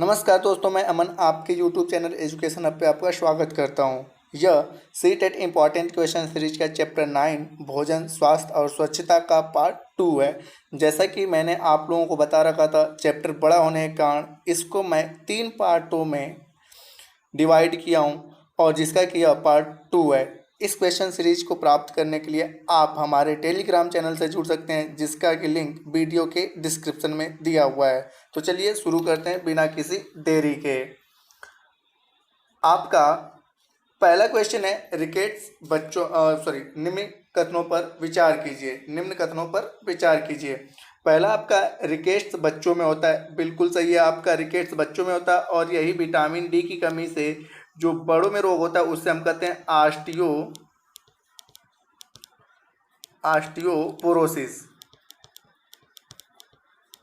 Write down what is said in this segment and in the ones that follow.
नमस्कार दोस्तों, मैं अमन आपके YouTube चैनल एजुकेशन हब पे आपका स्वागत करता हूँ। यह C TET important question series का चैप्टर 9 भोजन स्वास्थ्य और स्वच्छता का पार्ट 2 है। जैसा कि मैंने आप लोगों को बता रखा था, चैप्टर बड़ा होने के कारण इसको मैं 3 पार्टों में डिवाइड किया हूँ और जिसका कि यह पार्ट 2 है। इस क्वेश्चन सीरीज को प्राप्त करने के लिए आप हमारे टेलीग्राम चैनल से जुड़ सकते हैं, जिसका कि लिंक वीडियो के डिस्क्रिप्शन में दिया हुआ है। तो चलिए शुरू करते हैं बिना किसी देरी के। आपका पहला क्वेश्चन है रिकेट्स बच्चों निम्न कथनों पर विचार कीजिए। निम्न कथनों पर विचार कीजिए। पहला आपका रिकेट्स बच्चों में होता है, बिल्कुल सही है। आपका रिकेट्स बच्चों में होता है और यही विटामिन डी की कमी से जो बड़ों में रोग होता है उससे हम कहते हैं ऑस्टियोपोरोसिस।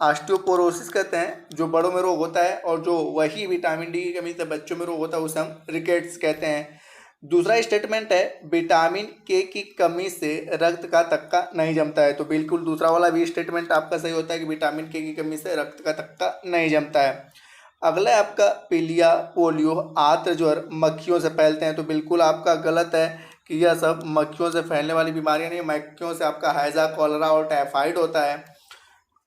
ऑस्टियोपोरोसिस कहते हैं जो बड़ों में रोग होता है, और जो वही विटामिन डी की कमी से बच्चों में रोग होता है उसे हम रिकेट्स कहते हैं। दूसरा स्टेटमेंट है विटामिन के की कमी से रक्त का तक्का नहीं जमता है। तो बिल्कुल दूसरा वाला भी स्टेटमेंट आपका सही होता है कि विटामिन के की कमी से रक्त का तक्का नहीं जमता है। अगला है आपका पीलिया, पोलियो, आंत्र ज्वर मक्खियों से फैलते हैं। तो बिल्कुल आपका गलत है कि यह सब मक्खियों से फैलने वाली बीमारियां नहीं। मक्खियों से आपका हैजा, कॉलरा और टाइफाइड होता है।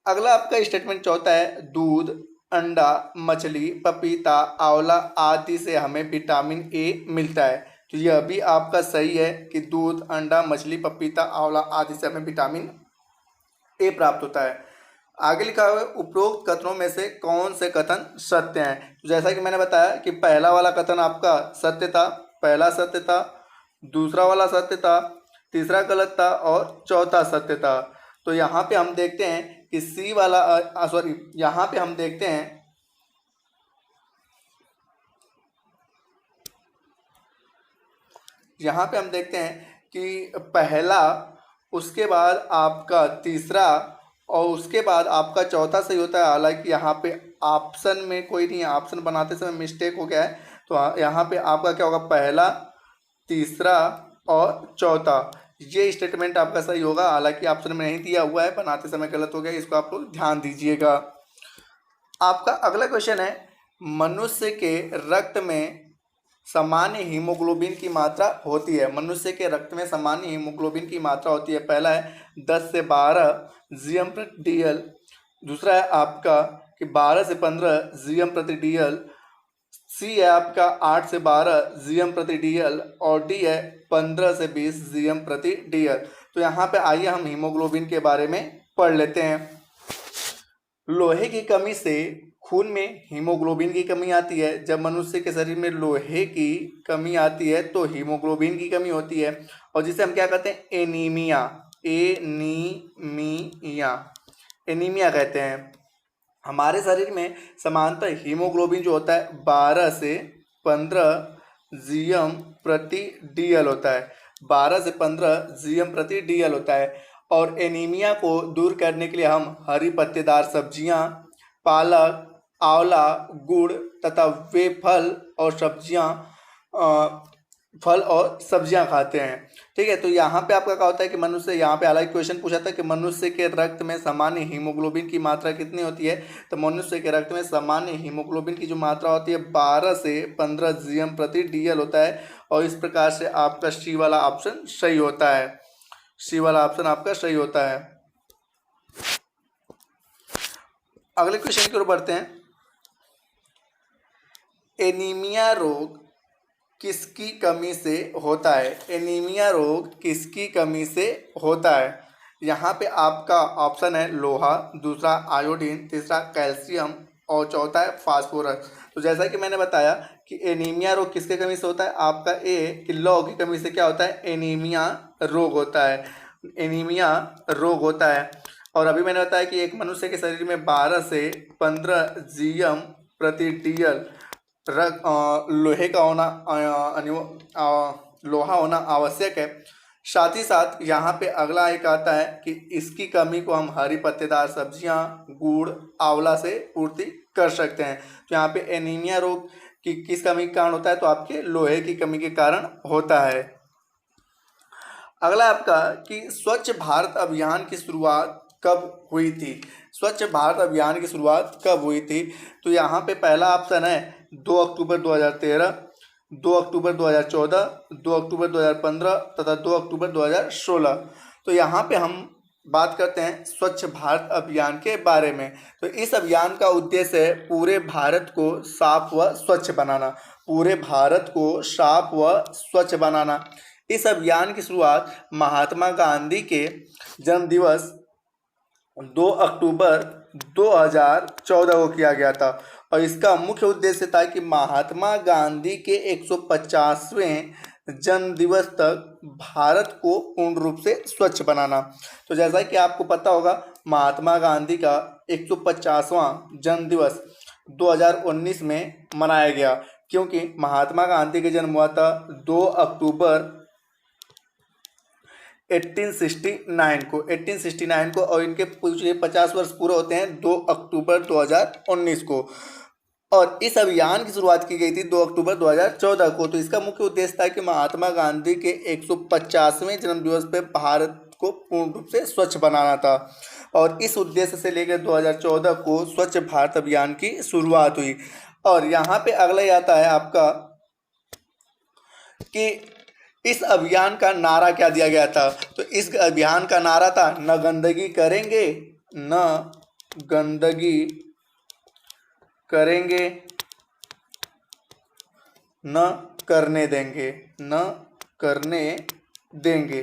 अगला आपका स्टेटमेंट चौथा है दूध, अंडा, मछली, पपीता, आंवला आदि से हमें विटामिन ए मिलता है। तो यह भी आपका सही है कि दूध, अंडा, मछली, पपीता, आंवला आदि से हमें विटामिन ए प्राप्त होता है। आगे लिखा हुआ है उपरोक्त कथनों में से कौन से कथन सत्य हैं। तो जैसा कि मैंने बताया कि पहला वाला कथन आपका सत्य था, पहला सत्य था, दूसरा वाला सत्य था, तीसरा गलत था और चौथा सत्य था। तो यहाँ पे हम देखते हैं कि सी वाला यहाँ पे हम देखते हैं कि पहला, उसके बाद आपका तीसरा और उसके बाद आपका चौथा सही होता है। हालांकि यहाँ पे ऑप्शन में कोई नहीं है, ऑप्शन बनाते समय मिस्टेक हो गया है। तो यहाँ पे आपका क्या होगा, पहला, तीसरा और चौथा, ये स्टेटमेंट आपका सही होगा। हालांकि ऑप्शन में नहीं दिया हुआ है, बनाते समय गलत हो गया, इसको आप लोग ध्यान दीजिएगा। आपका अगला क्वेश्चन है मनुष्य के रक्त में सामान्य हीमोग्लोबिन की मात्रा होती है। मनुष्य के रक्त में सामान्य हीमोग्लोबिन की मात्रा होती है। पहला है 10 से 12 जीएम प्रति डीएल। दूसरा है आपका कि 12 से 15 जीएम प्रति डीएल। सी है आपका 8 से 12 जीएम प्रति डीएल और डी है 15 से 20 जीएम प्रति डीएल। तो यहाँ पे आइए हम हीमोग्लोबिन के बारे में पढ़ लेते हैं। लोहे की कमी से खून में हीमोग्लोबिन की कमी आती है। जब मनुष्य के शरीर में लोहे की कमी आती है तो हीमोग्लोबिन की कमी होती है, और जिसे हम क्या कहते हैं, एनीमिया कहते हैं। हमारे शरीर में सामान्यतः हीमोग्लोबिन जो होता है 12 से 15 जीएम प्रति डीएल होता है। 12 से 15 जीएम प्रति डीएल होता है। और एनीमिया को दूर करने के लिए हम हरी पत्तेदार सब्जियां, पालक, आंवला, गुड़ तथा वे फल और सब्जियां खाते हैं। ठीक है, तो यहाँ पे आपका क्या होता है कि मनुष्य, यहाँ पे अलग क्वेश्चन पूछा था कि मनुष्य के रक्त में सामान्य हीमोग्लोबिन की मात्रा कितनी होती है। तो मनुष्य के रक्त में सामान्य हीमोग्लोबिन की जो मात्रा होती है 12 से 15 जीएम प्रति डीएल होता है। और इस प्रकार से आपका सी वाला ऑप्शन सही होता है। सी वाला ऑप्शन आपका सही होता है। अगले क्वेश्चन की ओर बढ़ते हैं। एनीमिया रोग किसकी कमी से होता है। एनीमिया रोग किसकी कमी से होता है। यहाँ पे आपका ऑप्शन है लोहा, दूसरा आयोडीन, तीसरा कैल्शियम और चौथा है फास्फोरस। तो जैसा कि मैंने बताया कि एनीमिया रोग किसके कमी से होता है, आपका ए कि लौह की कमी से क्या होता है, एनीमिया रोग होता है। एनीमिया रोग होता है। और अभी मैंने बताया कि एक मनुष्य के शरीर में 12 से 15 जीएम प्रति डीएल लोहे का होना लोहा होना आवश्यक है। साथ ही साथ यहाँ पे अगला एक आता है कि इसकी कमी को हम हरी पत्तेदार सब्जियां, गुड़, आंवला से पूर्ति कर सकते हैं। तो यहाँ पे एनीमिया रोग की किस कमी के कारण होता है, तो आपके लोहे की कमी के कारण होता है। अगला आपका कि स्वच्छ भारत अभियान की शुरुआत कब हुई थी? स्वच्छ भारत अभियान की शुरुआत कब हुई थी? तो यहाँ पे पहला ऑप्शन है 2 अक्टूबर 2013, 2 अक्टूबर 2014, 2 अक्टूबर 2015 तथा 2 अक्टूबर 2016। तो यहाँ पे हम बात करते हैं स्वच्छ भारत अभियान के बारे में। तो इस अभियान का उद्देश्य है पूरे भारत को साफ व स्वच्छ बनाना, पूरे भारत को साफ व स्वच्छ बनाना। इस अभियान की शुरुआत महात्मा गांधी के जन्मदिवस 2 अक्टूबर 2014 को किया गया था और इसका मुख्य उद्देश्य था कि महात्मा गांधी के 150वें जन्म दिवस तक भारत को पूर्ण रूप से स्वच्छ बनाना। तो जैसा कि आपको पता होगा महात्मा गांधी का 150वां जन्म दिवस 2019 में मनाया गया, क्योंकि महात्मा गांधी का जन्म हुआ था 2 अक्टूबर 1869 को और इनके 50 वर्ष पूरे होते हैं 2 अक्टूबर 2019 को। और इस अभियान की शुरुआत की गई थी 2 अक्टूबर 2014 को। तो इसका मुख्य उद्देश्य था कि महात्मा गांधी के 150वें जन्मदिवस पर भारत को पूर्ण रूप से स्वच्छ बनाना था और इस उद्देश्य से लेकर 2014 को स्वच्छ भारत अभियान की शुरुआत हुई। और यहाँ पे अगला ही आता है आपका कि इस अभियान का नारा क्या दिया गया था। तो इस अभियान का नारा था न गंदगी करेंगे, न गंदगी करेंगे, न करने देंगे, न करने देंगे।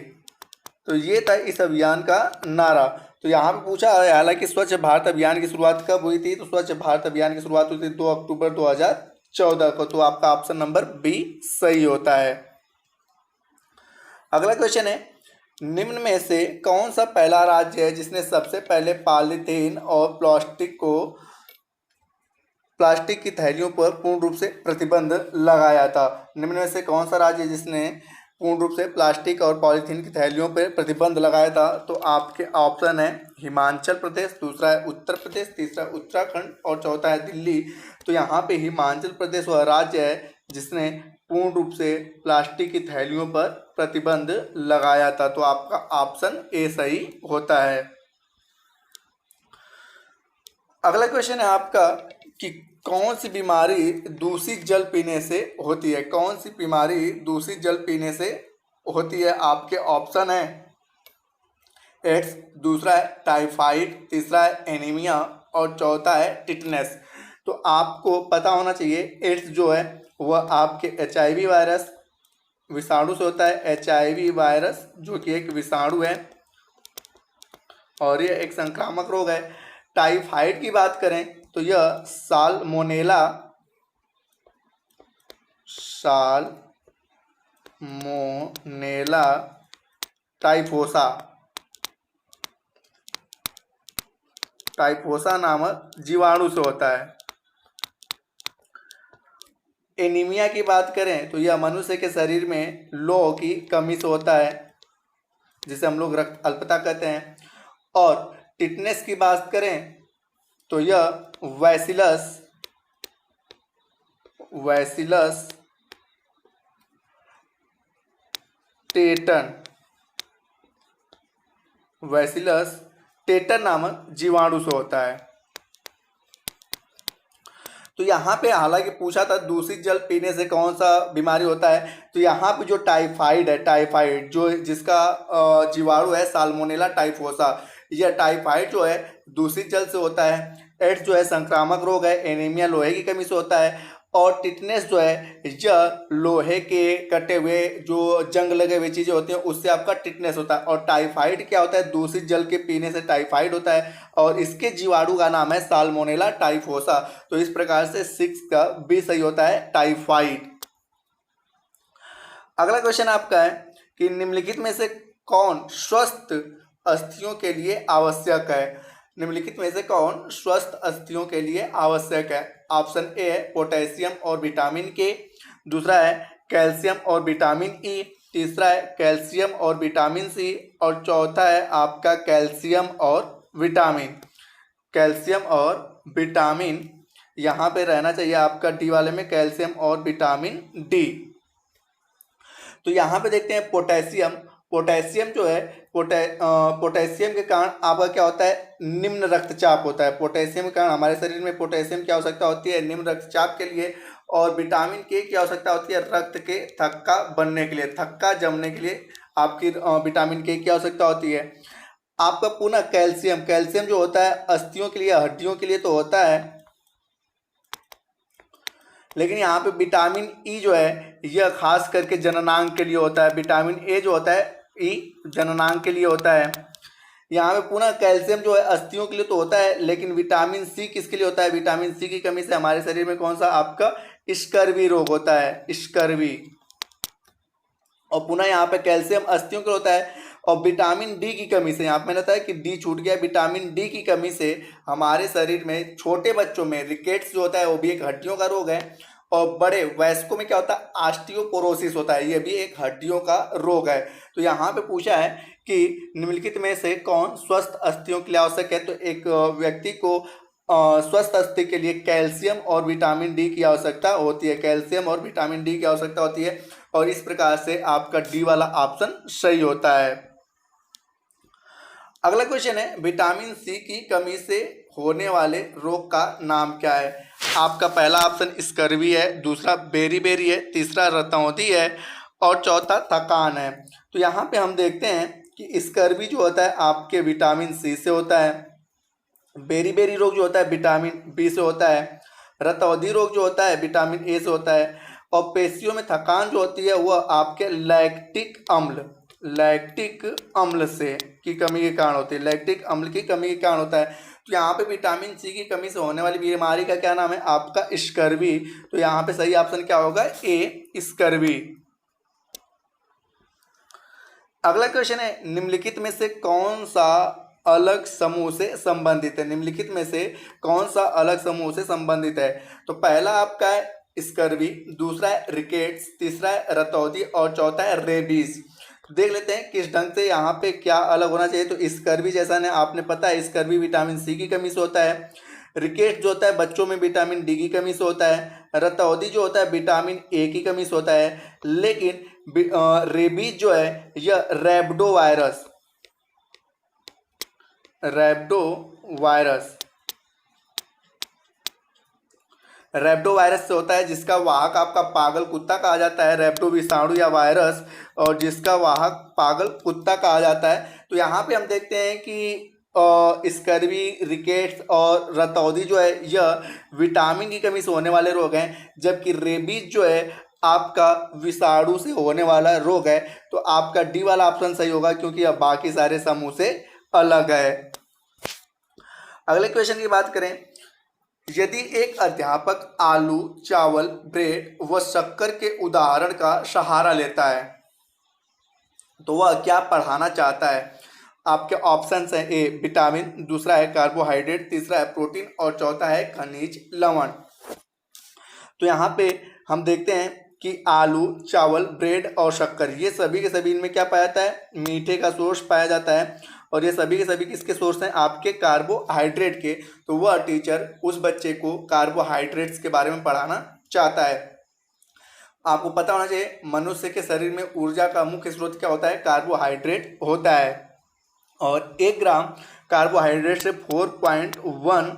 तो ये था इस अभियान का नारा। तो यहाँ पे पूछा है हालांकि स्वच्छ भारत अभियान की शुरुआत कब हुई थी? तो स्वच्छ भारत अभियान की शुरुआत हुई थी 2 अक्टूबर 2014 को। तो आपका ऑप्शन नंबर बी सही होता है। अगला क्वेश्चन है निम्न में से कौन सा पहला राज्य है जिसने सबसे पहले पॉलीथीन और प्लास्टिक की थैलियों पर पूर्ण रूप से प्रतिबंध लगाया था? निम्न में से कौन सा राज्य है जिसने पूर्ण रूप से प्लास्टिक और पॉलीथीन की थैलियों पर प्रतिबंध लगाया था? तो आपके ऑप्शन है हिमाचल प्रदेश, दूसरा है उत्तर प्रदेश, तीसरा उत्तराखंड और चौथा है दिल्ली। तो यहाँ पे हिमाचल प्रदेश वह राज्य है जिसने पूर्ण रूप से प्लास्टिक की थैलियों पर प्रतिबंध लगाया था। तो आपका ऑप्शन ए सही होता है। अगला क्वेश्चन है आपका कि कौन सी बीमारी दूषित जल पीने से होती है? कौन सी बीमारी दूषित जल पीने से होती है? आपके ऑप्शन है एड्स, दूसरा है टाइफाइड, तीसरा है एनीमिया और चौथा है टिटनेस। तो आपको पता होना चाहिए एड्स जो है वह आपके HIV वायरस विषाणु से होता है। HIV वायरस जो कि एक विषाणु है और यह एक संक्रामक रोग है। टाइफाइड की बात करें तो यह साल्मोनेला टाइफोसा नामक जीवाणु से होता है। एनीमिया की बात करें तो यह मनुष्य के शरीर में लौह की कमी से होता है, जिसे हम लोग रक्त अल्पता कहते हैं। और टिटनेस की बात करें तो यह वैसिलस टेटन नामक जीवाणु से होता है। तो यहाँ पे हालांकि पूछा था दूषित जल पीने से कौन सा बीमारी होता है, तो यहाँ पे जो टाइफाइड जो जिसका जीवाणु है साल्मोनेला टाइफोसा, यह टाइफाइड जो है दूषित जल से होता है। एड्स जो है संक्रामक रोग है। एनीमिया लोहे की कमी से होता है और टिटनेस जो है यह लोहे के कटे हुए जो जंग लगे हुए चीज़ें होती हैं उससे आपका टिटनेस होता है। और टाइफाइड क्या होता है? दूषित जल के पीने से टाइफाइड होता है और इसके जीवाणु का नाम है साल्मोनेला टाइफोसा। तो इस प्रकार से 6 का बी सही होता है टाइफाइड। अगला क्वेश्चन आपका है कि निम्नलिखित में से कौन स्वस्थ अस्थियों के लिए आवश्यक है? निम्नलिखित में से कौन स्वस्थ अस्थियों के लिए आवश्यक है? ऑप्शन ए है पोटेशियम और विटामिन के, दूसरा है कैल्शियम और विटामिन ई, तीसरा है कैल्शियम और विटामिन सी और चौथा है आपका कैल्शियम और विटामिन यहाँ पे रहना चाहिए आपका डी वाले में, कैल्शियम और विटामिन डी। तो यहाँ पे देखते हैं पोटेशियम जो है पोटेशियम के कारण आपका क्या होता है, निम्न रक्तचाप होता है। पोटेशियम के कारण हमारे शरीर में पोटेशियम की आवश्यकता होती है निम्न रक्तचाप के लिए, और विटामिन के की आवश्यकता होती है रक्त के थक्का बनने के लिए, थक्का जमने के लिए आपकी विटामिन के की आवश्यकता होती है। आपका पुनः कैल्शियम, कैल्शियम जो होता है अस्थियों के लिए, हड्डियों के लिए तो होता है, लेकिन यहाँ पे विटामिन ई जो है यह खास करके जननांग के लिए होता है। विटामिन ए जो होता है ई जननांग के लिए होता है। यहाँ पे पुनः कैल्शियम जो है अस्थियों के लिए तो होता है, लेकिन विटामिन सी किसके लिए होता है, विटामिन सी की कमी से हमारे शरीर में कौन सा आपका स्कर्वी रोग होता है, स्कर्वी। और पुनः यहाँ पे कैल्शियम अस्थियों के लिए होता है, और विटामिन डी की कमी से, यहाँ पे मैंने बताया कि डी छूट गया, विटामिन डी की कमी से हमारे शरीर में छोटे बच्चों में रिकेट्स जो होता है वो भी एक हड्डियों का रोग है, और बड़े वयस्कों में क्या होता है ऑस्टियोपोरोसिस होता है, ये भी एक हड्डियों का रोग है। तो यहाँ पे पूछा है कि निम्नलिखित में से कौन स्वस्थ अस्थियों के लिए आवश्यक है, तो एक व्यक्ति को स्वस्थ अस्थि के लिए कैल्शियम और विटामिन डी की आवश्यकता होती है, कैल्शियम और विटामिन डी की आवश्यकता होती है, और इस प्रकार से आपका डी वाला ऑप्शन सही होता है। अगला क्वेश्चन है विटामिन सी की कमी से होने वाले रोग का नाम क्या है। आपका पहला ऑप्शन स्कर्वी है, दूसरा बेरी है, तीसरा रतौंधी है, और चौथा थकान है। तो यहाँ पे हम देखते हैं कि स्कर्वी जो होता है आपके विटामिन सी से होता है, बेरी रोग जो होता है विटामिन बी से होता है, रतौंधी रोग जो होता है विटामिन ए से होता है, और पेशियों में थकान जो होती है वह आपके लैक्टिक अम्ल से की कमी के कारण होती है, लैक्टिक अम्ल की कमी के कारण होता है। तो यहाँ पे विटामिन सी की कमी से होने वाली बीमारी का क्या नाम है आपका स्कर्वी। तो यहाँ पे सही ऑप्शन क्या होगा, ए स्कर्वी। अगला क्वेश्चन है निम्नलिखित में से कौन सा अलग समूह से संबंधित है, निम्नलिखित में से कौन सा अलग समूह से संबंधित है। तो पहला आपका है स्कर्वी, दूसरा है रिकेट्स, तीसरा है रतौंधी, और चौथा है रेबीज। देख लेते हैं किस ढंग से यहाँ पे क्या अलग होना चाहिए। तो स्कर्वी जैसा ने आपने पता है स्कर्वी विटामिन सी की कमी से होता है, रिकेट जो होता है बच्चों में विटामिन डी की कमी से होता है, रतौंधी जो होता है विटामिन ए की कमी से होता है, लेकिन रेबीज जो है यह रैब्डो वायरस से होता है, जिसका वाहक आपका पागल कुत्ता कहा जाता है, रैब्डो विषाणु या वायरस, और जिसका वाहक पागल कुत्ता कहा जाता है। तो यहाँ पे हम देखते हैं कि स्कर्वी, रिकेट्स और रतौंधी जो है यह विटामिन की कमी से होने वाले रोग हैं, जबकि रेबीज जो है आपका विषाणु से होने वाला रोग है। तो आपका डी वाला ऑप्शन सही होगा, क्योंकि यह बाकी सारे समूह से अलग है। अगले क्वेश्चन की बात करें, यदि एक अध्यापक आलू, चावल, ब्रेड व शक्कर के उदाहरण का सहारा लेता है तो वह क्या पढ़ाना चाहता है। आपके ऑप्शंस हैं, ए विटामिन, दूसरा है कार्बोहाइड्रेट, तीसरा है प्रोटीन, और चौथा है खनिज लवण। तो यहाँ पे हम देखते हैं कि आलू, चावल, ब्रेड और शक्कर ये सभी के सभी इनमें क्या पाया जाता है, मीठे का सोर्स पाया जाता है, और ये सभी के सभी किसके सोर्स हैं, आपके कार्बोहाइड्रेट के। तो वह टीचर उस बच्चे को कार्बोहाइड्रेट्स के बारे में पढ़ाना चाहता है। आपको पता होना चाहिए मनुष्य के शरीर में ऊर्जा का मुख्य स्रोत क्या होता है, कार्बोहाइड्रेट होता है, और 1 ग्राम कार्बोहाइड्रेट से 4.1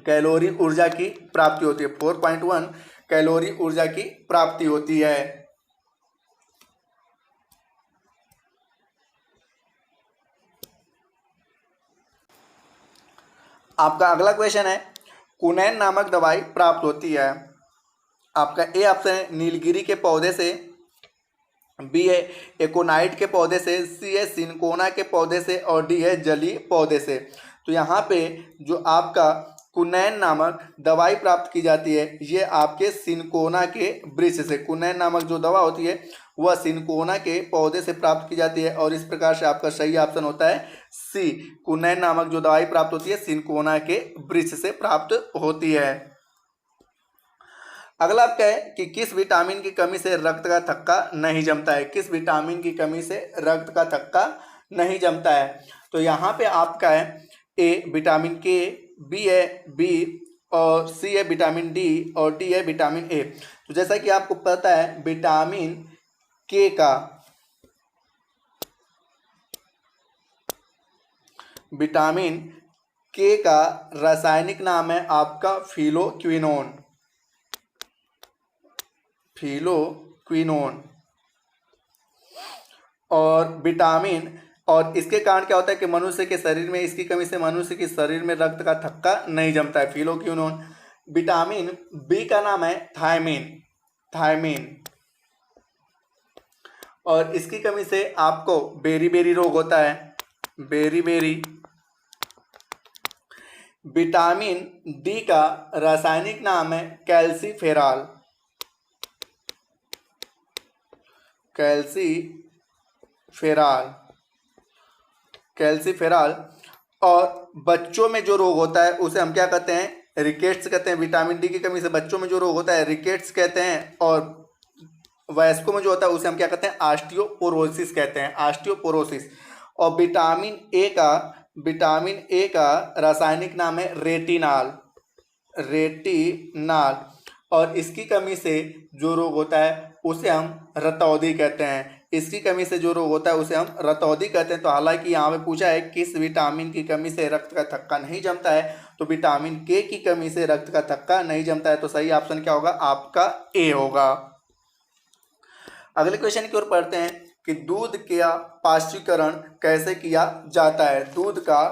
कैलोरी ऊर्जा की प्राप्ति होती है, 4.1 कैलोरी ऊर्जा की प्राप्ति होती है। आपका अगला क्वेश्चन है, कुनैन नामक दवाई प्राप्त होती है। आपका ए ऑप्शन है नीलगिरी के पौधे से, बी है एकोनाइट के पौधे से, सी है सिनकोना के पौधे से, और डी है जलीय पौधे से। तो यहाँ पे जो आपका कुनैन नामक दवाई प्राप्त की जाती है ये आपके सिनकोना के वृक्ष से, कुनैन नामक जो दवा होती है वह सिनकोना के पौधे से प्राप्त की जाती है, और इस प्रकार से आपका सही ऑप्शन होता है सी, कुनैन नामक जो दवाई प्राप्त होती है सिनकोना के वृक्ष से प्राप्त होती है। अगला आपका है कि किस विटामिन की कमी से रक्त का थक्का नहीं जमता है, किस विटामिन की कमी से रक्त का थक्का नहीं जमता है। तो यहाँ पे आपका है ए विटामिन के, बी है बी, और सी है विटामिन डी, और डी है विटामिन ए। तो जैसा कि आपको पता है विटामिन के का विटामिन के का रासायनिक नाम है आपका फिलोक्विनोन। फिलोक्विनोन। और विटामिन, और इसके कारण क्या होता है कि मनुष्य के शरीर में इसकी कमी से मनुष्य के शरीर में रक्त का थक्का नहीं जमता है। फिलोक्विनोन। विटामिन बी का नाम है थायमीन। थायमीन। और इसकी कमी से आपको बेरी रोग होता है। बेरी। विटामिन डी का रासायनिक नाम है कैल्सीफेरॉल। कैल्सीफेरॉल। और बच्चों में जो रोग होता है उसे हम क्या कहते हैं? रिकेट्स कहते हैं। विटामिन डी की कमी से बच्चों में जो रोग होता है रिकेट्स कहते हैं। और वयस्कों में जो होता है उसे हम क्या कहते हैं? ऑस्टियोपोरोसिस कहते हैं। ऑस्टियोपोरोसिस। और विटामिन ए का रासायनिक नाम है रेटिनॉल। रेटिनॉल। और इसकी कमी से जो रोग होता है उसे हम रतौंधी कहते हैं। इसकी कमी से जो रोग होता है उसे हम रतौंधी कहते हैं। तो हालांकि यहाँ पे पूछा है किस विटामिन की कमी से रक्त का थक्का नहीं जमता है, तो विटामिन के की कमी से रक्त का थक्का नहीं जमता है। तो सही ऑप्शन क्या होगा? आपका ए होगा। अगले क्वेश्चन की ओर पढ़ते हैं कि दूध का पाश्चुरीकरण कैसे किया जाता है। दूध का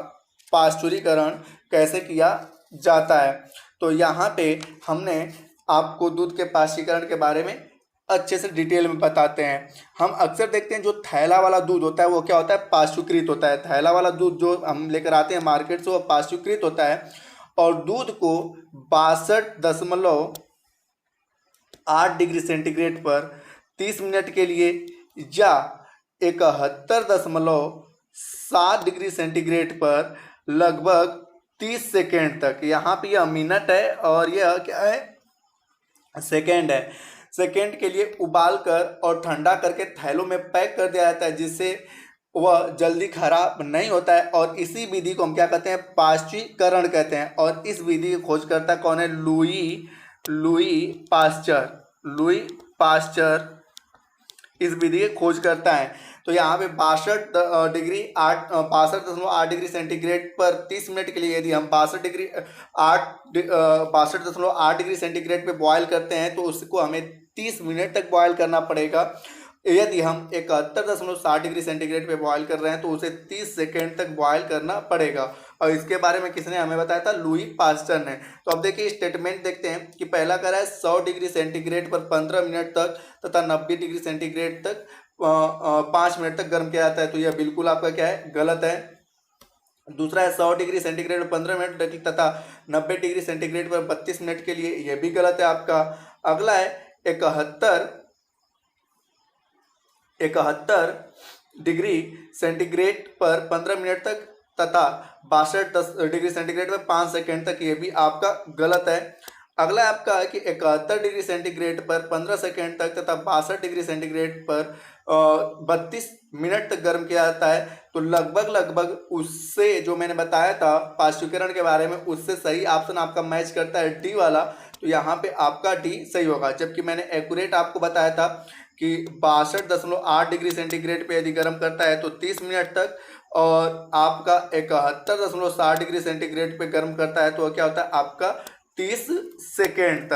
पाश्चुरीकरण कैसे किया जाता है? तो यहाँ पे हमने आपको दूध के पाश्चुरीकरण के बारे में अच्छे से डिटेल में बताते हैं। हम अक्सर देखते हैं जो थैला वाला दूध होता है वो क्या होता है? पाश्चुकृत होता है। थैला वाला दूध जो हम लेकर आते हैं मार्केट से वो पाश्चुकृत होता है। और दूध को 62.8 डिग्री सेंटीग्रेड पर 30 मिनट के लिए या 71.7 डिग्री सेंटीग्रेड पर लगभग 30 सेकेंड तक, यहाँ पे यह मिनट है और यह क्या है? सेकेंड है। सेकेंड के लिए उबाल कर और ठंडा करके थैलों में पैक कर दिया जाता है जिससे वह जल्दी खराब नहीं होता है। और इसी विधि को हम क्या कहते हैं? पाश्चुरीकरण कहते हैं। और इस विधि की खोजकर्ता कौन है? लुई पाश्चर इस विधि के खोज करता है। तो यहाँ पे 62.8 डिग्री सेंटीग्रेड पर 30 मिनट के लिए यदि हम 62.8 डिग्री सेंटीग्रेड पे बॉयल करते हैं तो उसको हमें 30 मिनट तक बॉयल करना पड़ेगा। यदि हम 71.7 डिग्री सेंटीग्रेड पे बॉयल कर रहे हैं तो उसे 30 सेकेंड तक बॉयल करना पड़ेगा। और इसके बारे में किसने हमें बताया था? लुई पास्चर ने। तो अब देखिए स्टेटमेंट देखते हैं कि पहला कह रहा है 100 डिग्री सेंटीग्रेड पर 15 मिनट तक तथा 90 डिग्री सेंटीग्रेड तक 5 मिनट तक गर्म किया जाता है। तो यह बिल्कुल आपका क्या है? गलत है। दूसरा है 100 डिग्री सेंटीग्रेड पर 15 मिनट तथा 90 डिग्री सेंटीग्रेड पर 32 मिनट के लिए, यह भी गलत है आपका। अगला है 71 डिग्री सेंटीग्रेड पर 15 मिनट तक तथा 62 डिग्री सेंटीग्रेड पर 5 सेकेंड तक, ये भी आपका गलत है। अगला आपका है कि 71 डिग्री सेंटीग्रेड पर 15 सेकेंड तक तथा 62 डिग्री सेंटीग्रेड पर 32 मिनट तक गर्म किया जाता है। तो लगभग उससे जो मैंने बताया था पाश्चुरीकरण के बारे में उससे सही ऑप्शन आपका मैच करता है डी वाला। तो यहाँ पे आपका डी सही होगा। जबकि मैंने एक्यूरेट आपको बताया था कि 62.8 डिग्री सेंटीग्रेड पे यदि गर्म करता है तो 30 मिनट तक, और आपका 71.7 डिग्री सेंटीग्रेड पे गर्म करता है तो क्या होता है आपका 30 सेकेंड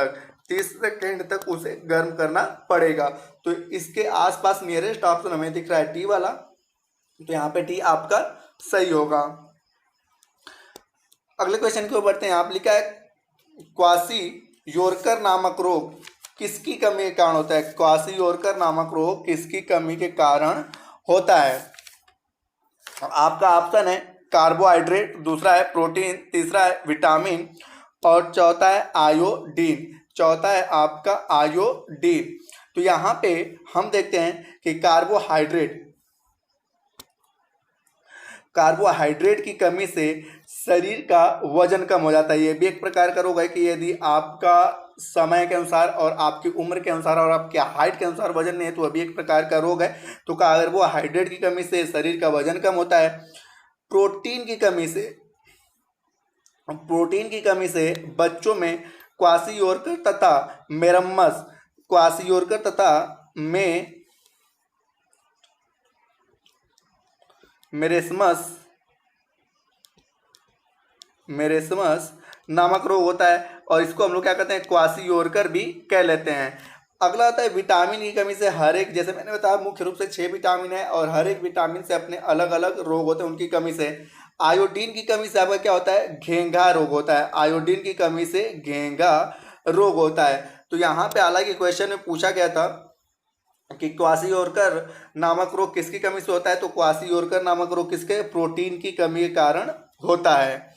तक उसे गर्म करना पड़ेगा। तो इसके आसपास नियरेस्ट ऑप्शन हमें दिख रहा है डी वाला। तो यहाँ पे डी आपका सही होगा। अगले क्वेश्चन की ओर बढ़ते हैं। आप लिखा है क्वाशी-योरकर नामक रोग किसकी कमी के कारण होता है? क्वाशी-योरकर नामक रोग किसकी कमी के कारण होता है? आपका ऑप्शन है कार्बोहाइड्रेट, दूसरा है प्रोटीन, तीसरा है विटामिन और चौथा है आयोडीन। चौथा है आपका आयोडीन। तो यहाँ पे हम देखते हैं कि कार्बोहाइड्रेट की कमी से शरीर का वजन कम हो जाता है। ये भी एक प्रकार का रोग है कि यदि आपका समय के अनुसार और आपकी उम्र के अनुसार और आपके हाइट के अनुसार वजन नहीं है तो वह भी एक प्रकार का रोग है। तो कार्बोहाइड्रेट की कमी से शरीर का वजन कम होता है। प्रोटीन की कमी से बच्चों में क्वाशी-योरकर तथा मेरेस्मस मेरेस्मस नामक रोग होता है, और इसको हम लोग क्या कहते हैं, क्वासियोरकर भी कह लेते हैं। अगला आता है विटामिन की कमी से हर एक, जैसे मैंने बताया मुख्य रूप से 6 विटामिन है और हर एक विटामिन से अपने अलग अलग रोग होते हैं उनकी कमी से। आयोडीन की कमी से आपका क्या होता है, घेंघा रोग होता है। आयोडीन की कमी से घेंघा रोग होता है। तो यहाँ पे हालांकि क्वेश्चन में पूछा गया था कि क्वासियोरकर नामक रोग किसकी कमी से होता है, तो क्वासियोरकर नामक रोग किसके, प्रोटीन की कमी के कारण होता है।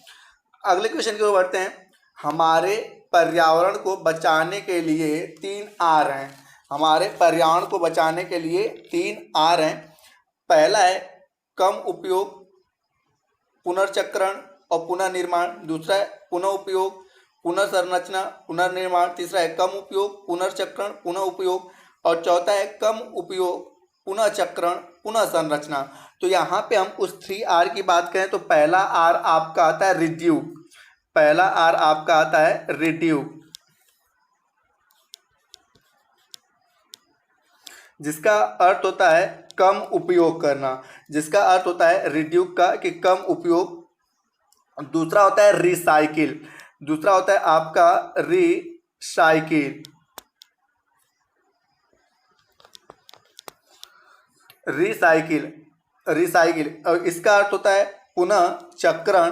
अगले क्वेश्चन की ओर बढ़ते हैं। हमारे पर्यावरण को बचाने के लिए 3 आर हैं। हमारे पर्यावरण को बचाने के लिए 3 आर हैं। पहला है कम उपयोग, पुनर्चक्रण और पुनर्निर्माण। दूसरा है पुनः उपयोग, पुनर्संरचना, पुनर्निर्माण। तीसरा है कम उपयोग, पुनर्चक्रण, पुनः उपयोग। और चौथा है कम उपयोग, पुनः चक्रण, पुनः संरचना। तो यहाँ पे हम उस 3 आर की बात करें तो पहला आर आपका आता है रिड्यू। पहला आर आपका आता है रिड्यू, जिसका अर्थ होता है कम उपयोग करना। जिसका अर्थ होता है रिड्यू का कि कम उपयोग। दूसरा होता है रिसाइकिल। दूसरा होता है आपका रिसाइकिल। रिसाइकिल रिसाइकिल और इसका अर्थ होता है पुनः चक्रण।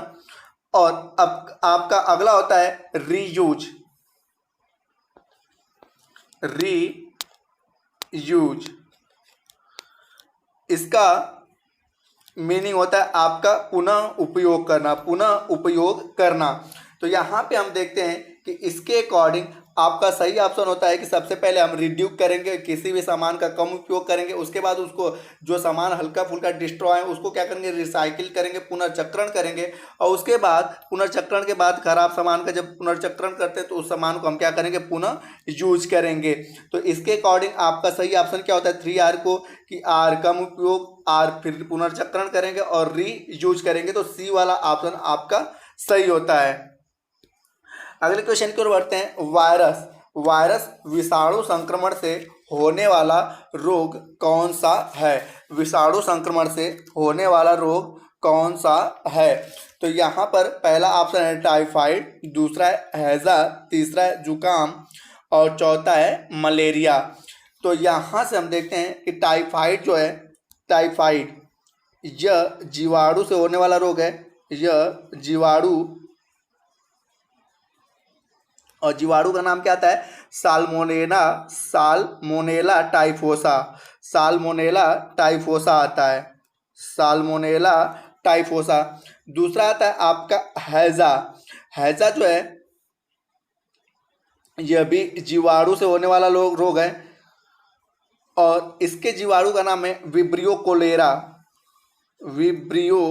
और अब आपका अगला होता है रीयूज। रीयूज इसका मीनिंग होता है आपका पुनः उपयोग करना, पुनः उपयोग करना। तो यहाँ पे हम देखते हैं कि इसके अकॉर्डिंग आपका सही ऑप्शन होता है कि सबसे पहले हम रिड्यूस करेंगे, किसी भी सामान का कम उपयोग करेंगे। उसके बाद उसको जो सामान हल्का फुल्का डिस्ट्रॉय है उसको क्या करेंगे, रिसाइकिल करेंगे, पुनर्चक्रण करेंगे। और उसके बाद पुनर्चक्रण के बाद खराब सामान का जब पुनर्चक्रण करते हैं तो उस सामान को हम क्या करेंगे, पुनः यूज करेंगे। तो इसके अकॉर्डिंग आपका सही ऑप्शन क्या होता है 3 आर को, कि आर कम उपयोग, आर फिर पुनर्चक्रण करेंगे और री यूज करेंगे। तो सी वाला ऑप्शन आपका सही होता है। अगले क्वेश्चन की ओर बढ़ते हैं। वायरस वायरस विषाणु संक्रमण से होने वाला रोग कौन सा है? विषाणु संक्रमण से होने वाला रोग कौन सा है? तो यहाँ पर पहला ऑप्शन है टाइफाइड, दूसरा है हैजा, तीसरा है जुकाम और चौथा है मलेरिया। तो यहाँ से हम देखते हैं कि टाइफाइड जो है, टाइफाइड यह जीवाणु से होने वाला रोग है। यह जीवाणु, और जीवाणु का नाम क्या आता है, साल्मोनेला, साल्मोनेला टाइफोसा। साल्मोनेला टाइफोसा आता है, साल्मोनेला टाइफोसा। दूसरा आता है आपका हैजा। हैजा जो है यह भी जीवाणु से होने वाला रोग है और इसके जीवाणु का नाम है vibrio cholera. Vibrio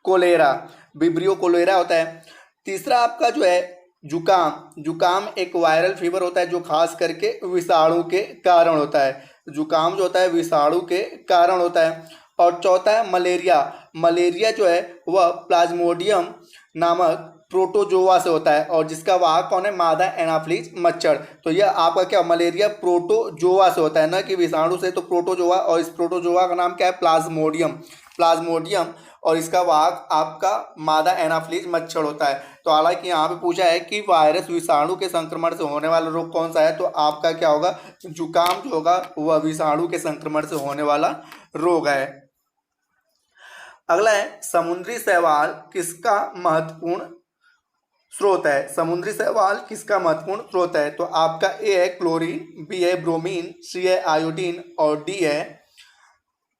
cholera, vibrio cholera होता है। तीसरा आपका जो है जुकाम। जुकाम एक वायरल फीवर होता है जो खास करके विषाणु के कारण होता है। जुकाम जो होता है विषाणु के कारण होता है। और चौथा है मलेरिया। मलेरिया जो है वह प्लाज्मोडियम नामक प्रोटोजोआ से होता है और जिसका वाहक कौन है, मादा एनाफ्लीज मच्छर। तो यह आपका क्या, मलेरिया प्रोटोजोआ से होता है, ना कि विषाणु से। तो प्रोटोजोआ, और इस प्रोटोजोआ का नाम क्या है, प्लाज्मोडियम। प्लाज्मोडियम और इसका वाहक आपका मादा एनाफ्लीज मच्छर होता है। तो हालांकि यहाँ पे पूछा है कि वायरस विषाणु के संक्रमण से होने वाला रोग कौन सा है, तो आपका क्या होगा, जुकाम जो होगा वह विषाणु के संक्रमण से होने वाला रोग है। अगला है समुद्री शैवाल किसका महत्वपूर्ण स्रोत है? समुद्री शैवाल किसका महत्वपूर्ण स्रोत है? तो आपका ए है क्लोरीन, बी है ब्रोमीन, सी है आयोडीन और डी है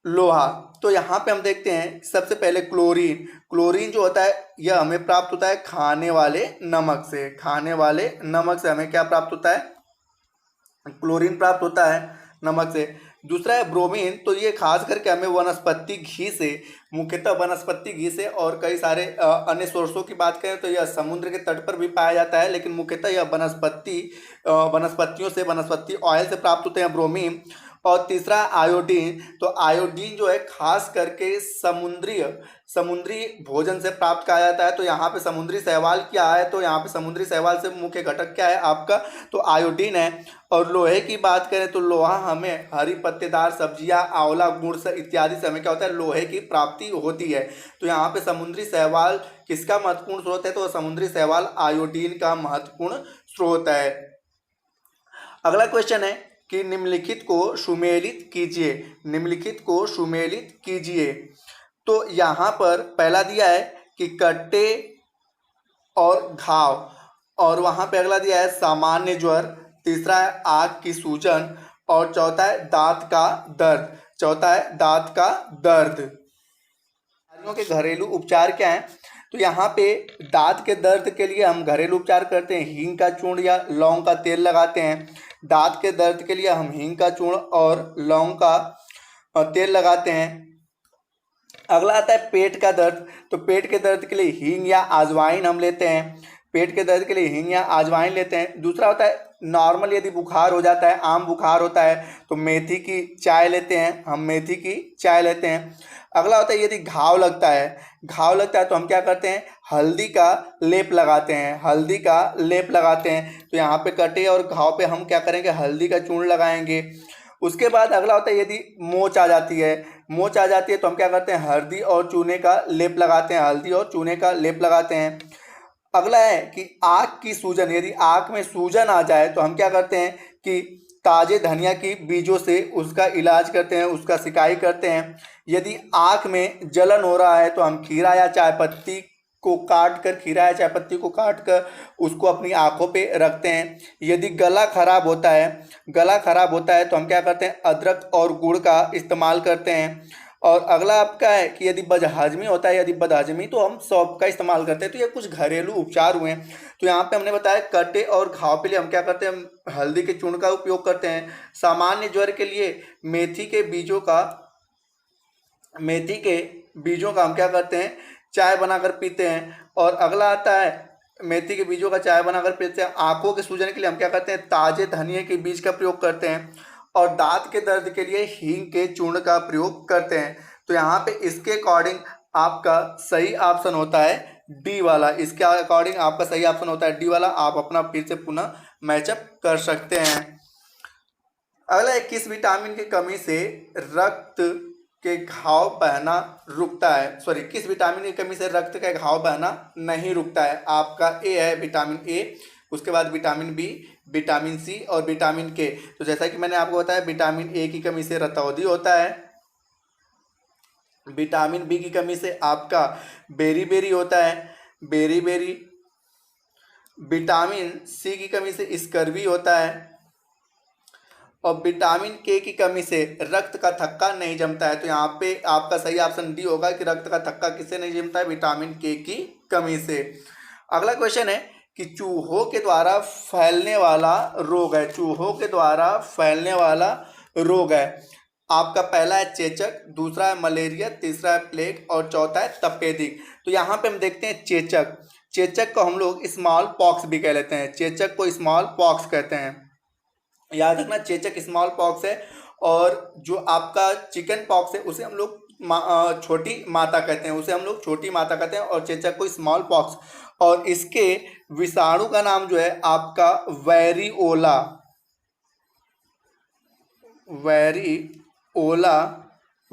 लोहा। तो यहाँ पे हम देखते हैं सबसे पहले क्लोरीन। क्लोरीन जो होता है यह हमें प्राप्त होता है खाने वाले नमक से। खाने वाले नमक से हमें क्या प्राप्त होता है, क्लोरीन प्राप्त होता है नमक से। दूसरा है ब्रोमीन, तो ये खास करके हमें वनस्पति घी से, मुख्यतः वनस्पति घी से, और कई सारे अन्य सोर्सों की बात करें तो यह समुद्र के तट पर भी पाया जाता है, लेकिन मुख्यतः यह वनस्पतियों से, वनस्पति ऑयल से प्राप्त होते हैं ब्रोमीन। और तीसरा आयोडीन। तो आयोडीन जो है खास करके समुद्री भोजन से प्राप्त किया जाता है। तो यहाँ पे समुद्री शैवाल क्या है, तो यहाँ पे समुद्री शैवाल से मुख्य घटक क्या है आपका, तो आयोडीन है। और लोहे की बात करें तो लोहा हमें हरी पत्तेदार सब्जियां, आंवला, गुड़ से इत्यादि से हमें क्या होता है, लोहे की प्राप्ति होती है। तो यहाँ पे समुद्री शैवाल किसका महत्वपूर्ण स्रोत है, तो समुद्री शैवाल आयोडीन का महत्वपूर्ण स्रोत है। अगला क्वेश्चन है कि निम्नलिखित को सुमेलित कीजिए, निम्नलिखित को सुमेलित कीजिए। तो यहाँ पर पहला दिया है कि कट्टे और घाव, और वहाँ पे अगला दिया है सामान्य ज्वर, तीसरा है आँख की सूजन, और चौथा है दांत का दर्द, चौथा है दांत का दर्द। बीमारियों के घरेलू उपचार क्या हैं, तो यहाँ पे दांत के दर्द के लिए हम घरेलू उपचार करते हैं, हींग का चूर्ण या लौंग का तेल लगाते हैं। दांत के दर्द के लिए हम हींग का चूर्ण और लौंग का तेल लगाते हैं। अगला आता है पेट का दर्द, तो पेट के दर्द के लिए हींग या अजवाइन हम लेते हैं, पेट के दर्द के लिए हींग या अजवाइन लेते हैं। दूसरा होता है नॉर्मल यदि बुखार हो जाता है, आम बुखार होता है, तो मेथी की चाय लेते हैं, हम मेथी की चाय लेते हैं। अगला होता है यदि घाव लगता है तो हम क्या करते हैं, हल्दी का लेप लगाते हैं, हल्दी का लेप लगाते हैं। तो यहाँ पे कटे और घाव पे हम क्या करेंगे, हल्दी का चूर्ण लगाएंगे। उसके बाद अगला होता है यदि मोच आ जाती है, मोच आ जाती है तो हम क्या करते हैं, हल्दी और चूने का लेप लगाते हैं, हल्दी और चूने का लेप लगाते हैं। अगला है कि आँख की सूजन, यदि आँख में सूजन आ जाए तो हम क्या करते हैं कि ताजे धनिया की बीजों से उसका इलाज करते हैं, उसका सिकाई करते हैं। यदि आँख में जलन हो रहा है तो हम खीरा या चायपत्ती को काट कर, खीरा या चायपत्ती को काट कर उसको अपनी आँखों पे रखते हैं। यदि गला खराब होता है तो हम क्या करते हैं, अदरक और गुड़ का इस्तेमाल करते हैं। और अगला आपका है कि यदि बदहजमी होता है, यदि बदहजमी तो हम सौंफ का इस्तेमाल करते हैं। तो ये कुछ घरेलू उपचार हुए हैं। तो यहाँ पे हमने बताया कटे और घाव के लिए हम क्या करते हैं, हल्दी के चूर्ण का उपयोग करते हैं। सामान्य ज्वर के लिए मेथी के बीजों का हम क्या करते हैं, चाय बनाकर पीते हैं। और अगला आता है मेथी के बीजों का चाय बनाकर पीते हैं। आंखों के सूजन के लिए हम क्या करते हैं, ताजे धनिए के बीज का प्रयोग करते हैं। और दांत के दर्द के लिए हींग के चूर्ण का प्रयोग करते हैं। तो यहाँ पे इसके अकॉर्डिंग आपका सही ऑप्शन होता है डी वाला, इसके अकॉर्डिंग आपका सही ऑप्शन होता है डी वाला। आप अपना फिर से पुनः मैचअप कर सकते हैं। अगला है किस विटामिन की कमी से रक्त के घाव बहना रुकता है, किस विटामिन की कमी से रक्त का घाव बहना नहीं रुकता है। आपका ए है विटामिन ए, उसके बाद विटामिन बी, विटामिन सी और विटामिन के। तो जैसा कि मैंने आपको बताया विटामिन ए की कमी से रतौंधी होता है, विटामिन बी की कमी से आपका बेरी होता है, बेरी। विटामिन सी की कमी से स्कर्वी होता है, और विटामिन के की कमी से रक्त का थक्का नहीं जमता है। तो यहाँ पे आपका सही ऑप्शन डी होगा कि रक्त का थक्का किससे नहीं जमता है, विटामिन के की कमी से। अगला क्वेश्चन है कि चूहों के द्वारा फैलने वाला रोग है, चूहों के द्वारा फैलने वाला रोग है। आपका पहला है चेचक, दूसरा है मलेरिया, तीसरा है प्लेग और चौथा है तपेदिक। तो यहाँ पे हम देखते हैं चेचक को हम लोग स्मॉल पॉक्स भी कह लेते हैं, चेचक को स्मॉल पॉक्स कहते हैं। याद रखना चेचक स्मॉल पॉक्स है, और जो आपका चिकन पॉक्स है उसे हम लोग छोटी माता कहते हैं, और चेचक को स्मॉल पॉक्स। और इसके विषाणु का नाम जो है आपका वेरिओला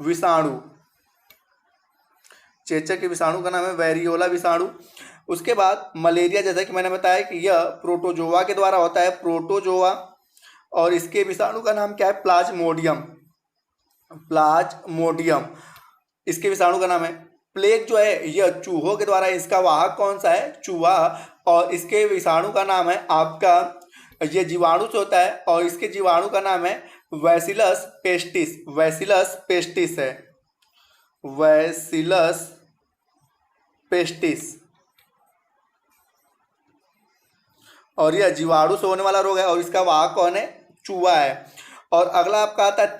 विषाणु, चेचक के विषाणु का नाम है वेरिओला विषाणु। उसके बाद मलेरिया, जैसा कि मैंने बताया कि यह प्रोटोजोआ के द्वारा होता है, प्रोटोजोआ। और इसके विषाणु का नाम क्या है, प्लाज्मोडियम, इसके विषाणु का नाम है। प्लेग जो है यह चूहों के द्वारा, इसका वाहक कौन सा है, चूहा, और इसके विषाणु का नाम है आपका, ये जीवाणु से होता है और इसके जीवाणु का नाम है बैसिलस पेस्टिस है, बैसिलस पेस्टिस। और यह जीवाणु से होने वाला रोग है और इसका वाहक कौन है, चूहा है। और अगला आपका आता है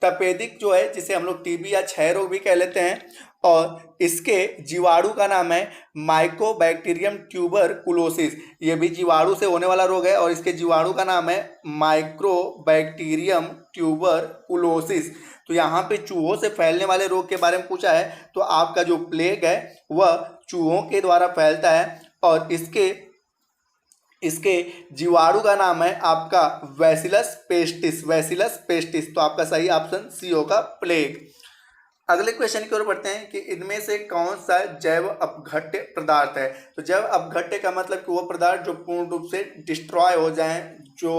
तपेदिक जो है जिसे हम लोग टीबी या क्षय रोग भी कह लेते हैं, और इसके जीवाणु का नाम है माइकोबैक्टीरियम ट्यूबरकुलोसिस। ये भी जीवाणु से होने वाला रोग है और इसके जीवाणु का नाम है माइक्रोबैक्टीरियम ट्यूबरकुलोसिस। तो यहाँ पे चूहों से फैलने वाले रोग के बारे में पूछा है, तो आपका जो प्लेग है वह चूहों के द्वारा फैलता है और इसके जीवाणु का नाम है आपका बैसिलस पेस्टिस, बैसिलस पेस्टिस। तो आपका सही ऑप्शन सी होगा, प्लेग। अगले क्वेश्चन की ओर बढ़ते हैं कि इनमें से कौन सा जैव अपघट्य पदार्थ है। तो जैव अपघट्य का मतलब कि वो पदार्थ जो पूर्ण रूप से डिस्ट्रॉय हो जाएं, जो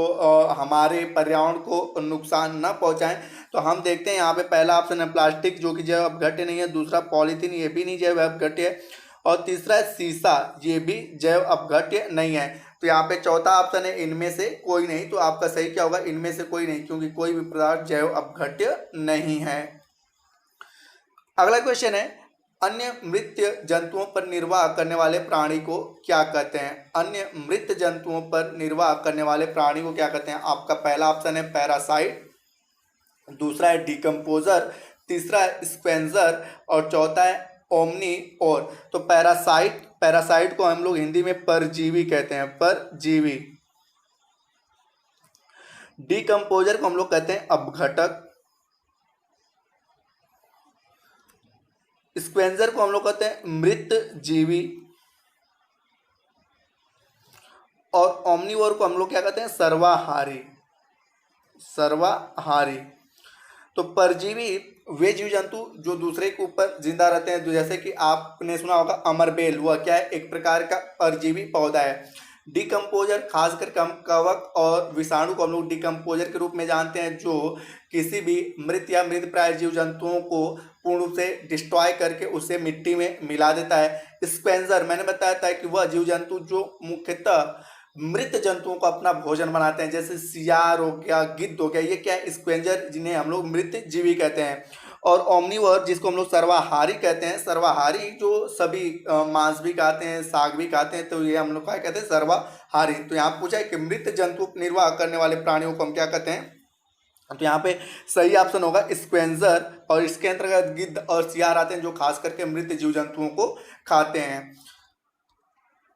हमारे पर्यावरण को नुकसान न पहुंचाएं। तो हम देखते हैं यहाँ पे पहला ऑप्शन है प्लास्टिक, जो कि जैव अपघट्य नहीं है। दूसरा पॉलीथीन, ये भी नहीं जैव अपघट्य है। और तीसरा है सीसा, ये भी जैव अपघट्य नहीं है। तो यहाँ पे चौथा ऑप्शन है इनमें से कोई नहीं। तो आपका सही क्या होगा, इनमें से कोई नहीं, क्योंकि कोई भी पदार्थ जैव अपघट्य नहीं है। अगला क्वेश्चन है अन्य मृत जंतुओं पर निर्वाह करने वाले प्राणी को क्या कहते हैं। अन्य मृत जंतुओं पर निर्वाह करने वाले प्राणी को क्या कहते हैं। आपका पहला ऑप्शन है पैरासाइट, दूसरा है डिकम्पोजर, तीसरा है स्क्वेंजर और चौथा है ओमनी और। तो पैरासाइट को हम लोग हिंदी में परजीवी कहते हैं, परजीवी। डिकम्पोजर को हम लोग कहते हैं अपघटक, स्क्वेंजर को हम लोग कहते हैं मृत जीवी और ओमनीवोर को हम लोग क्या कहते हैं, सर्वाहारी, सर्वाहारी। तो परजीवी वे जीव जंतु जो दूसरे के ऊपर जिंदा रहते हैं, जैसे कि आपने सुना होगा अमरबेल, वह क्या है, एक प्रकार का परजीवी पौधा है। डिकम्पोजर खास करके हम कवक और विषाणु को हम लोग डिकम्पोजर के रूप में जानते हैं, जो किसी भी मृत या मृत प्राय जीव जंतुओं को पूर्ण रूप से डिस्ट्रॉय करके उसे मिट्टी में मिला देता है। स्क्वेंजर मैंने बताया था कि वह जीव जंतु जो मुख्यतः मृत जंतुओं को अपना भोजन बनाते हैं, जैसे सियार हो गया, गिद्ध हो गया, ये क्या है, स्क्वेंजर, जिन्हें हम लोग मृत जीवी कहते हैं। और ओमनीवर जिसको हम लोग सर्वाहारी कहते हैं, सर्वाहारी जो सभी मांस भी खाते हैं, साग भी खाते हैं, तो ये हम लोग क्या कहते हैं, सर्वाहारी। तो यहाँ पूछा है कि मृत जंतु निर्वाह करने वाले प्राणियों को हम क्या कहते हैं। तो यहाँ पे सही ऑप्शन होगा स्क्वेंजर और इसके अंतर्गत गिद्ध और सियार आते हैं, जो खास करके मृत जीव जंतुओं को खाते हैं।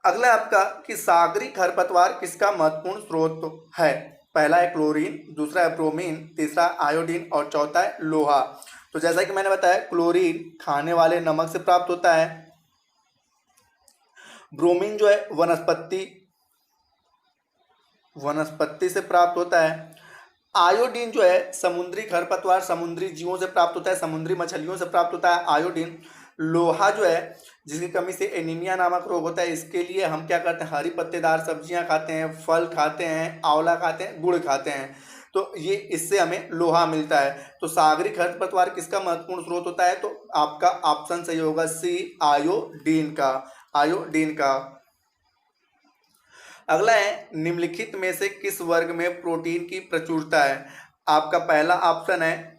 अगला आपका कि सागरी खरपतवार किसका महत्वपूर्ण स्रोत है। पहला है क्लोरीन, दूसरा है ब्रोमीन, तीसरा आयोडीन और चौथा है लोहा। तो जैसा कि मैंने बताया क्लोरीन खाने वाले नमक से प्राप्त होता है, ब्रोमीन जो है वनस्पति से प्राप्त होता है, आयोडीन जो है समुद्री खरपतवार समुद्री जीवों से प्राप्त होता है, समुद्री मछलियों से प्राप्त होता है आयोडीन। लोहा जो है जिसकी कमी से एनीमिया नामक रोग होता है, इसके लिए हम क्या करते हैं, हरी पत्तेदार सब्जियां खाते हैं, फल खाते हैं, आंवला खाते हैं, गुड़ खाते हैं, तो ये इससे हमें लोहा मिलता है। तो सागरी खरपतवार किसका महत्वपूर्ण स्रोत होता है, तो आपका ऑप्शन सही होगा सी, आयोडीन का, आयोडीन का। अगला है निम्नलिखित में से किस वर्ग में प्रोटीन की प्रचुरता है। आपका पहला ऑप्शन है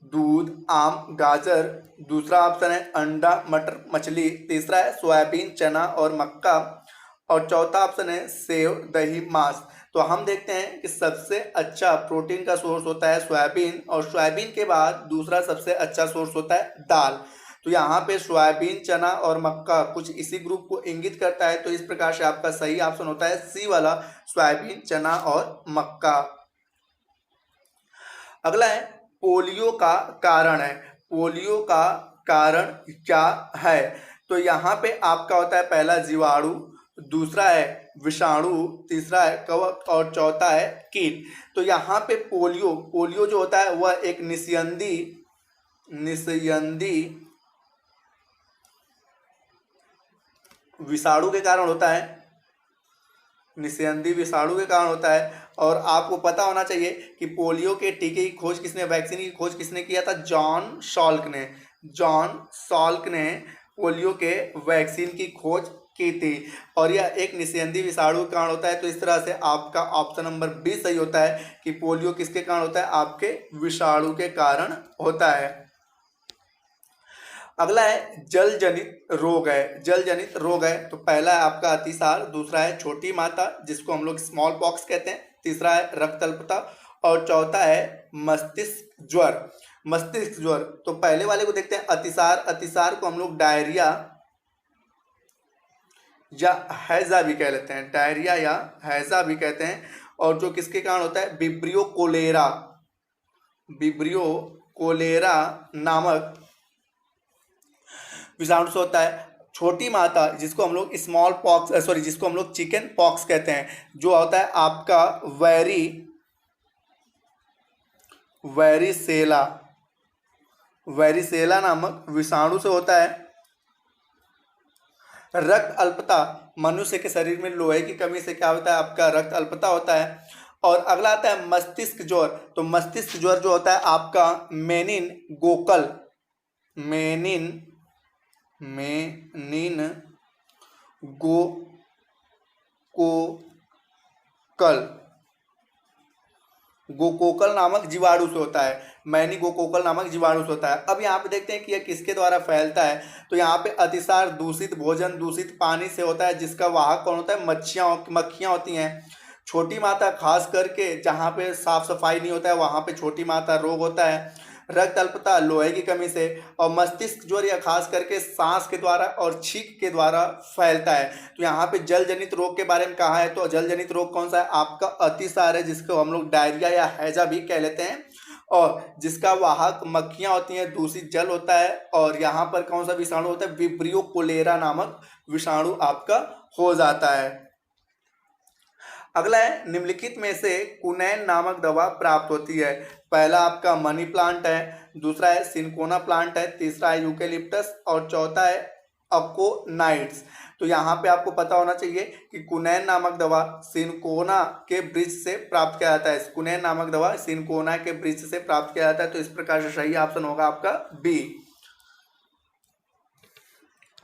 दूध, आम, गाजर, दूसरा ऑप्शन है अंडा, मटर, मछली, तीसरा है सोयाबीन, चना और मक्का और चौथा ऑप्शन है सेव, दही, मांस। तो हम देखते हैं कि सबसे अच्छा प्रोटीन का सोर्स होता है सोयाबीन और सोयाबीन के बाद दूसरा सबसे अच्छा सोर्स होता है दाल। तो यहाँ पे सोयाबीन, चना और मक्का कुछ इसी ग्रुप को इंगित करता है, तो इस प्रकार से आपका सही ऑप्शन होता है सी वाला, सोयाबीन, चना और मक्का। अगला है पोलियो का कारण है, पोलियो का कारण क्या है। तो यहाँ पे आपका होता है पहला जीवाणु, दूसरा है विषाणु, तीसरा है कवक और चौथा है कीट। तो यहाँ पे पोलियो जो होता है वह एक निस्यंदी विषाणु के कारण होता है, निस्यंदी विषाणु के कारण होता है। और आपको पता होना चाहिए कि पोलियो के टीके की खोज किसने, वैक्सीन की खोज किसने किया था, जॉन सॉल्क ने पोलियो के वैक्सीन की खोज की थी और यह एक निस्यंदी विषाणु के कारण होता है। तो इस तरह से आपका ऑप्शन नंबर बी सही होता है कि पोलियो किसके कारण होता है, आपके विषाणु के कारण होता है। अगला है जल जनित रोग है। तो पहला है आपका अतिसार, दूसरा है छोटी माता जिसको हम लोग स्मॉल पॉक्स कहते हैं, तीसरा है रक्त अल्पता और चौथा है मस्तिष्क ज्वर। मस्तिष्क ज्वर, तो पहले वाले को देखते हैं अतिसार। अतिसार को हम लोग डायरिया या हैजा भी कह लेते हैं, डायरिया या हैजा भी कहते हैं। और जो किसके कारण होता है, विब्रियो कोलेरा, विब्रियो कोलेरा नामक विषाणु से होता है। छोटी माता जिसको हम लोग स्मॉल पॉक्स जिसको हम लोग चिकन पॉक्स कहते हैं, जो होता है आपका वेरिसेला, वेरिसेला नामक विषाणु से होता है। रक्त अल्पता, मनुष्य के शरीर में लोहे की कमी से क्या होता है, आपका रक्त अल्पता होता है। और अगला आता है मस्तिष्क ज्वर, तो मस्तिष्क ज्वर जो होता है आपका मेनिनगोकल, गोकोकल नामक जीवाणु से होता है, मैनीगोकोकल नामक जीवाणु से होता है। अब यहाँ पे देखते हैं कि यह किसके द्वारा फैलता है, तो यहाँ पे अतिसार दूषित भोजन, दूषित पानी से होता है, जिसका वाहक कौन होता है, मक्खियाँ होती हैं। छोटी माता, खास करके जहाँ पे साफ सफाई नहीं होता है वहाँ पे छोटी माता रोग होता है। रक्त अल्पता लोहे की कमी से, और मस्तिष्क ज्वर या खास करके सांस के द्वारा और छींक के द्वारा फैलता है। तो यहाँ पे जल जनित रोग के बारे में कहा है, तो जल जनित रोग कौन सा है, आपका अतिसार है, जिसको हम लोग डायरिया या हैजा भी कह लेते हैं, और जिसका वाहक मक्खियाँ होती हैं, दूषित जल होता है। और यहाँ पर कौन सा विषाणु होता है, विब्रियो कोलेरा नामक विषाणु आपका हो जाता है। अगला है निम्नलिखित में से कुनैन नामक दवा प्राप्त होती है। पहला आपका मनी प्लांट है, दूसरा है सिनकोना प्लांट है, तीसरा है यूकेलिप्टस, और चौथा है अकोनाइट्स। तो यहाँ पे आपको पता होना चाहिए कि कुनैन नामक दवा सिनकोना के वृक्ष से प्राप्त किया जाता है। कुनैन नामक दवा सिनकोना के वृक्ष से प्राप्त किया जाता है। तो इस प्रकार से सही ऑप्शन होगा आपका बी।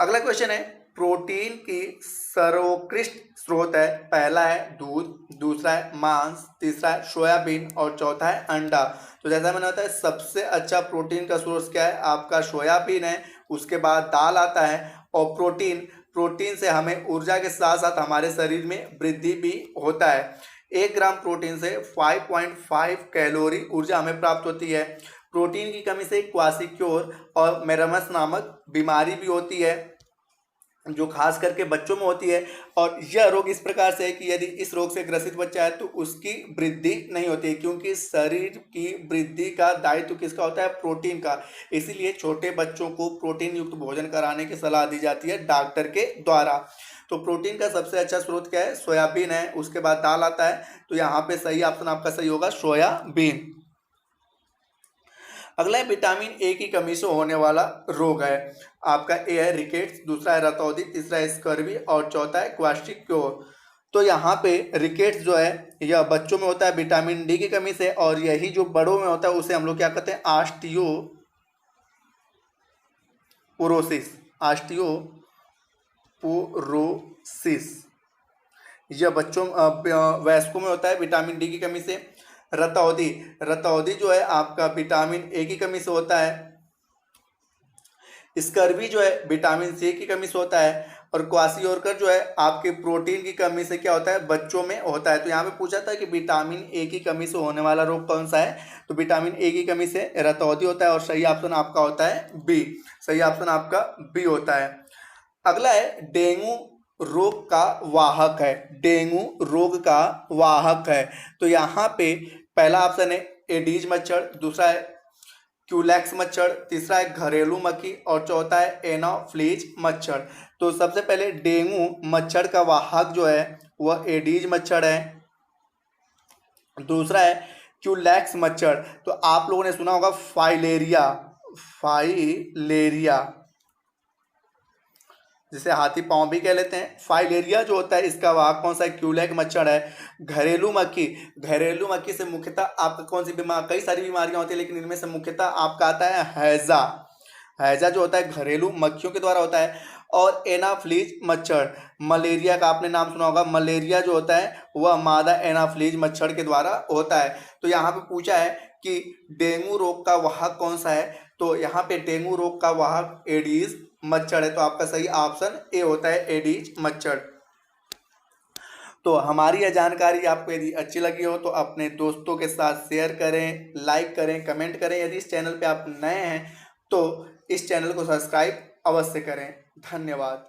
अगला क्वेश्चन है प्रोटीन की सर्वोत्कृष्ट स्रोत है। पहला है दूध, दूसरा है मांस, तीसरा है सोयाबीन, और चौथा है अंडा। तो जैसा मैंने बताया सबसे अच्छा प्रोटीन का सोर्स क्या है, आपका सोयाबीन है, उसके बाद दाल आता है। और प्रोटीन से हमें ऊर्जा के साथ साथ हमारे शरीर में वृद्धि भी होता है। 1 ग्राम प्रोटीन से 5.5 कैलोरी ऊर्जा हमें प्राप्त होती है। प्रोटीन की कमी से क्वासिक्योर और मेरमस नामक बीमारी भी होती है, जो खास करके बच्चों में होती है। और यह रोग इस प्रकार से है कि यदि इस रोग से ग्रसित बच्चा है तो उसकी वृद्धि नहीं होती है, क्योंकि शरीर की वृद्धि का दायित्व किसका होता है, प्रोटीन का। इसीलिए छोटे बच्चों को प्रोटीन युक्त भोजन कराने की सलाह दी जाती है डॉक्टर के द्वारा। तो प्रोटीन का सबसे अच्छा स्रोत क्या है, सोयाबीन है, उसके बाद दाल आता है। तो यहाँ पे सही ऑप्शन आपका सही होगा सोयाबीन। अगला है विटामिन ए की कमी से होने वाला रोग है। आपका ए है रिकेट्स, दूसरा है रतौंधी, तीसरा है स्कर्वी, और चौथा है क्वास्टिक्योर। तो यहाँ पे रिकेट्स जो है यह बच्चों में होता है विटामिन डी की कमी से, और यही जो बड़ों में होता है उसे हम लोग क्या कहते हैं, ऑस्टियोपोरोसिस। यह बच्चों वयस्कों में होता है विटामिन डी की कमी से। रतौंधी जो है आपका विटामिन ए की कमी से होता है। स्कर्वी जो है विटामिन सी की कमी से होता है। और क्वासियोरकर जो है आपके प्रोटीन की कमी से क्या होता है, बच्चों में होता है। तो यहाँ पे पूछा था कि विटामिन ए की कमी से होने वाला रोग कौन सा है, तो विटामिन ए की कमी से रतौंधी होता है, और सही ऑप्शन आपका होता है बी। सही ऑप्शन आपका बी होता है। अगला है डेंगू रोग का वाहक है, डेंगू रोग का वाहक है। तो यहाँ पे पहला ऑप्शन है एडीज मच्छर, दूसरा है क्यूलैक्स मच्छर, तीसरा है घरेलू मक्खी, और चौथा है एनाफ्लीज मच्छर। तो सबसे पहले डेंगू मच्छर का वाहक जो है वह एडीज मच्छर है। दूसरा है क्यूलैक्स मच्छर, तो आप लोगों ने सुना होगा फाइलेरिया, जिसे हाथी पांव भी कह लेते हैं। फाइलेरिया जो होता है इसका वाहक कौन सा है, क्यूलैक मच्छर है। घरेलू मक्खी से मुख्यतः आपका कौन सी बीमारी, कई सारी बीमारियां होती है, लेकिन इनमें से मुख्यतः आपका आता है हैजा जो होता है घरेलू मक्खियों के द्वारा होता है। और एनाफ्लीज मच्छर, मलेरिया का आपने नाम सुना होगा, मलेरिया जो होता है वह मादा एनाफ्लीज मच्छर के द्वारा होता है। तो यहाँ पे पूछा है कि डेंगू रोग का वाहक कौन सा है, तो यहाँ पे डेंगू रोग का वाहक एडीज मच्छर है। तो आपका सही ऑप्शन ए होता है एडीज मच्छर। तो हमारी यह जानकारी आपको यदि अच्छी लगी हो तो अपने दोस्तों के साथ शेयर करें, लाइक करें, कमेंट करें। यदि इस चैनल पे आप नए हैं तो इस चैनल को सब्सक्राइब अवश्य करें। धन्यवाद।